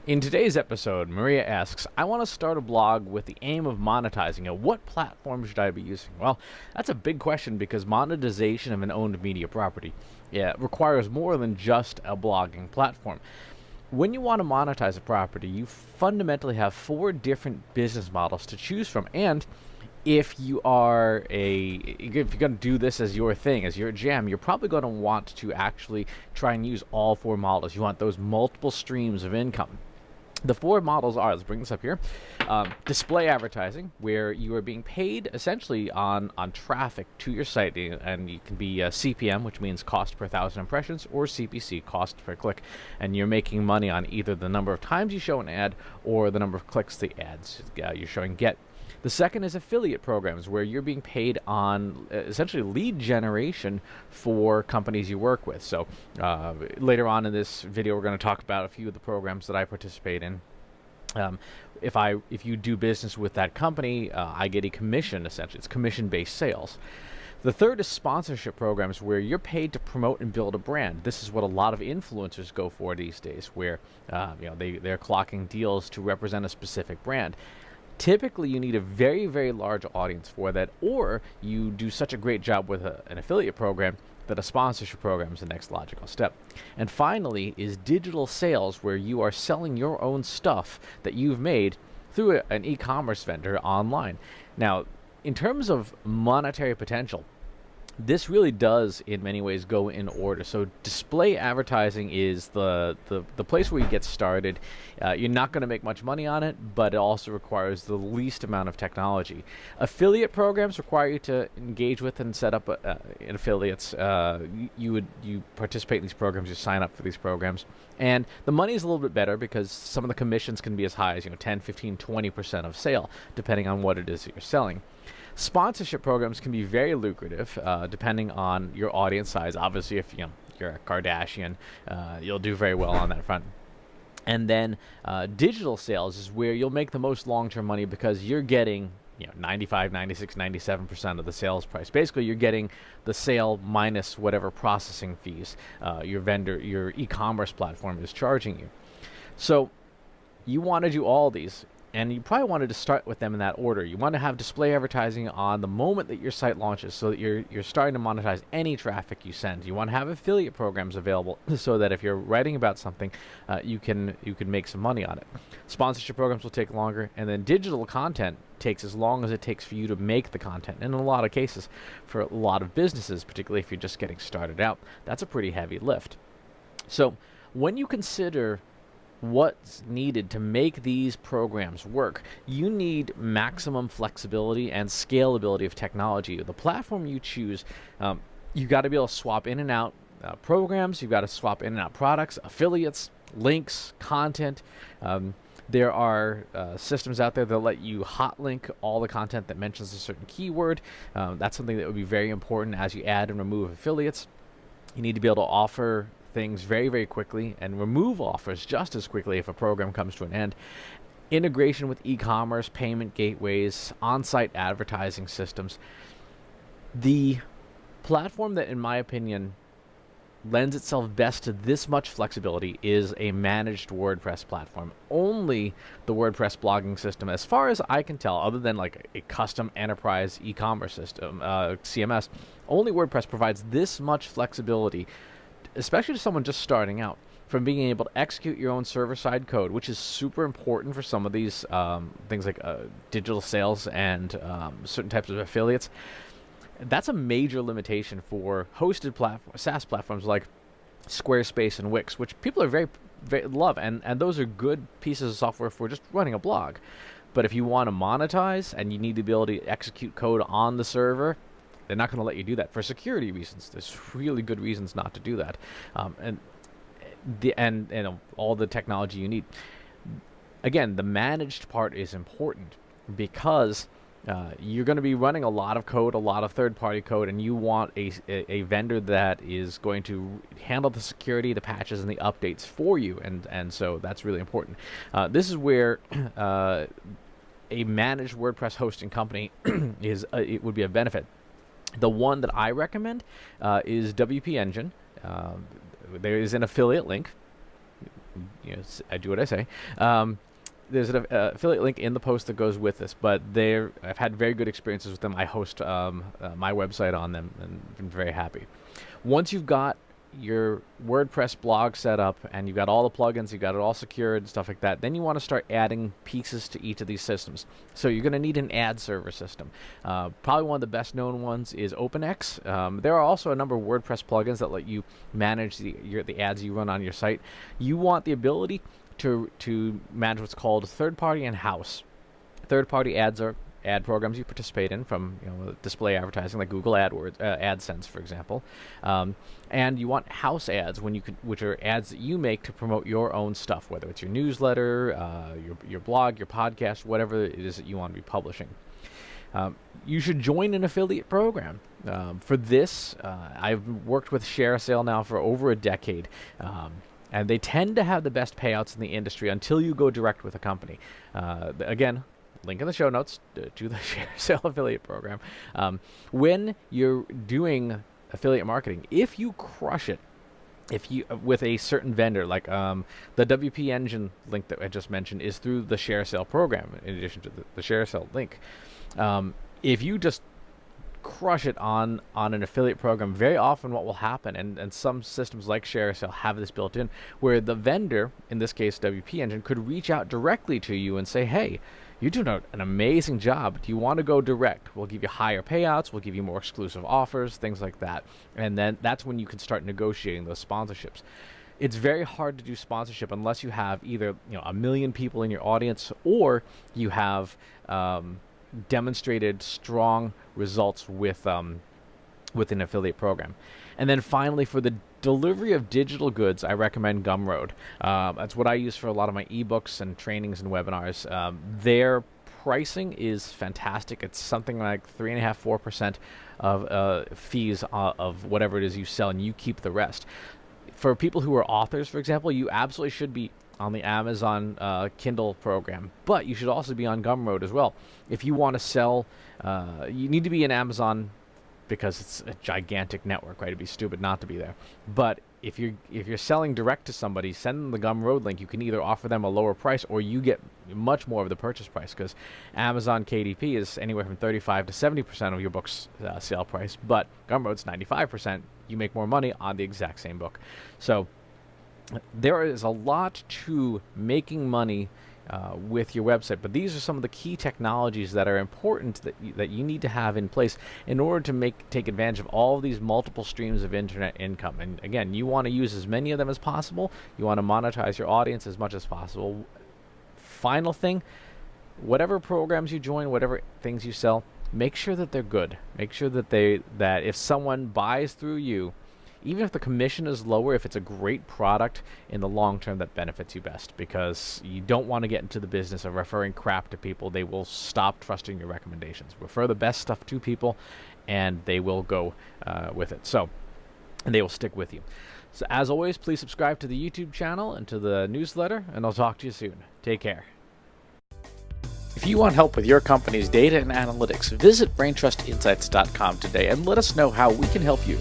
In today's episode, Maria asks, I want to start a blog with the aim of monetizing it. What platform should I be using? Well, that's a big question because monetization of an owned media property requires more than just a blogging platform. When you want to monetize a property, you fundamentally have 4 different business models to choose from. And if you're going to do this as your thing, as your jam, you're probably going to want to actually try and use all 4 models. You want those multiple streams of income. The 4 models are, let's bring this up here, display advertising, where you are being paid essentially on traffic to your site, and you can be CPM, which means cost per 1,000 impressions, or CPC, cost per click, and you're making money on either the number of times you show an ad or the number of clicks the ads you're showing get. The second is affiliate programs, where you're being paid on essentially lead generation for companies you work with. So later on in this video, we're going to talk about a few of the programs that I participate in. If you do business with that company, I get a commission, essentially. It's commission-based sales. The third is sponsorship programs, where you're paid to promote and build a brand. This is what a lot of influencers go for these days, where they're clocking deals to represent a specific brand. Typically, you need a very, very large audience for that, or you do such a great job with an affiliate program that a sponsorship program is the next logical step. And finally is digital sales, where you are selling your own stuff that you've made through an e-commerce vendor online. Now, in terms of monetary potential, this really does, in many ways, go in order. So display advertising is the place where you get started. You're not going to make much money on it, but it also requires the least amount of technology. Affiliate programs require you to engage with and set up affiliates. You participate in these programs, you sign up for these programs. And the money is a little bit better because some of the commissions can be as high as 10, 15, 20% of sale, depending on what it is that you're selling. Sponsorship programs can be very lucrative, depending on your audience size. Obviously, if you're a Kardashian, you'll do very well on that front. And then digital sales is where you'll make the most long-term money because you're getting 95, 96, 97% of the sales price. Basically, you're getting the sale minus whatever processing fees your e-commerce platform is charging you. So you want to do all these. And you probably wanted to start with them in that order. You want to have display advertising on the moment that your site launches, so that you're starting to monetize any traffic you send. You want to have affiliate programs available so that if you're writing about something, you can make some money on it. Sponsorship programs will take longer, and then digital content takes as long as it takes for you to make the content. And in a lot of cases, for a lot of businesses, particularly if you're just getting started out, that's a pretty heavy lift. So when you consider what's needed to make these programs work, you need maximum flexibility and scalability of technology. The platform you choose, you've got to be able to swap in and out programs, you've got to swap in and out products, affiliates, links, content. There are systems out there that let you hot link all the content that mentions a certain keyword. That's something that would be very important as you add and remove affiliates. You need to be able to offer things very, very quickly and remove offers just as quickly if a program comes to an end. Integration with e-commerce, payment gateways, on-site advertising systems. The platform that, in my opinion, lends itself best to this much flexibility is a managed WordPress platform. Only the WordPress blogging system, as far as I can tell, other than like a custom enterprise e-commerce system, CMS, only WordPress provides this much flexibility, especially to someone just starting out, from being able to execute your own server-side code, which is super important for some of these things like digital sales and certain types of affiliates. That's a major limitation for hosted SaaS platforms like Squarespace and Wix, which people are very love, and those are good pieces of software for just running a blog. But if you want to monetize and you need the ability to execute code on the server, they're not going to let you do that for security reasons. There's really good reasons not to do that, and all the technology you need. Again, the managed part is important because you're going to be running a lot of code, a lot of third-party code, and you want a vendor that is going to handle the security, the patches, and the updates for you, and so that's really important. This is where a managed WordPress hosting company it would be a benefit. The one that I recommend is WP Engine. There is an affiliate link. I do what I say. There's an affiliate link in the post that goes with this, but I've had very good experiences with them. I host my website on them and been very happy. Once you've got your WordPress blog set up and you've got all the plugins, you've got it all secured and stuff like that, then you want to start adding pieces to each of these systems. So you're going to need an ad server system. Probably one of the best known ones is OpenX. There are also a number of WordPress plugins that let you manage the ads you run on your site. You want the ability to manage what's called third-party in-house. Third-party ads are ad programs you participate in from display advertising like Google AdSense, for example, and you want house ads which are ads that you make to promote your own stuff, whether it's your newsletter, your blog, your podcast, whatever it is that you want to be publishing. You should join an affiliate program. For this, I've worked with ShareASale now for over a decade. And they tend to have the best payouts in the industry until you go direct with a company. Again, link in the show notes to the ShareASale affiliate program. When you're doing affiliate marketing, if you crush it, with a certain vendor, like the WP Engine link that I just mentioned is through the ShareASale program, in addition to the ShareASale link. If you just crush it on an affiliate program, very often what will happen, and some systems like ShareASale have this built in, where the vendor, in this case WP Engine, could reach out directly to you and say, hey, you're doing an amazing job. Do you want to go direct? We'll give you higher payouts, we'll give you more exclusive offers, things like that. And then that's when you can start negotiating those sponsorships. It's very hard to do sponsorship unless you have either 1 million people in your audience, or you have demonstrated strong results with an affiliate program. And then finally, for the delivery of digital goods, I recommend Gumroad. That's what I use for a lot of my ebooks and trainings and webinars. Their pricing is fantastic. It's something like 3.5–4% of fees of whatever it is you sell, and you keep the rest. For people who are authors, for example, you absolutely should be on the Amazon Kindle program, but you should also be on Gumroad as well. If you want to sell, you need to be in Amazon because it's a gigantic network, right? It'd be stupid not to be there. But if you're selling direct to somebody, send them the Gumroad link. You can either offer them a lower price, or you get much more of the purchase price, because Amazon KDP is anywhere from 35 to 70% of your book's sale price, but Gumroad's 95%. You make more money on the exact same book. So there is a lot to making money with your website, but these are some of the key technologies that are important that you need to have in place in order to take advantage of all of these multiple streams of internet income. And again, you want to use as many of them as possible. You want to monetize your audience as much as possible. Final thing, whatever programs you join, whatever things you sell, make sure that they're good. Make sure that if someone buys through you, even if the commission is lower, if it's a great product, in the long term that benefits you best, because you don't want to get into the business of referring crap to people. They will stop trusting your recommendations. Refer the best stuff to people, and they will go with it. And they will stick with you. So as always, please subscribe to the YouTube channel and to the newsletter, and I'll talk to you soon. Take care. If you want help with your company's data and analytics, visit braintrustinsights.com today and let us know how we can help you.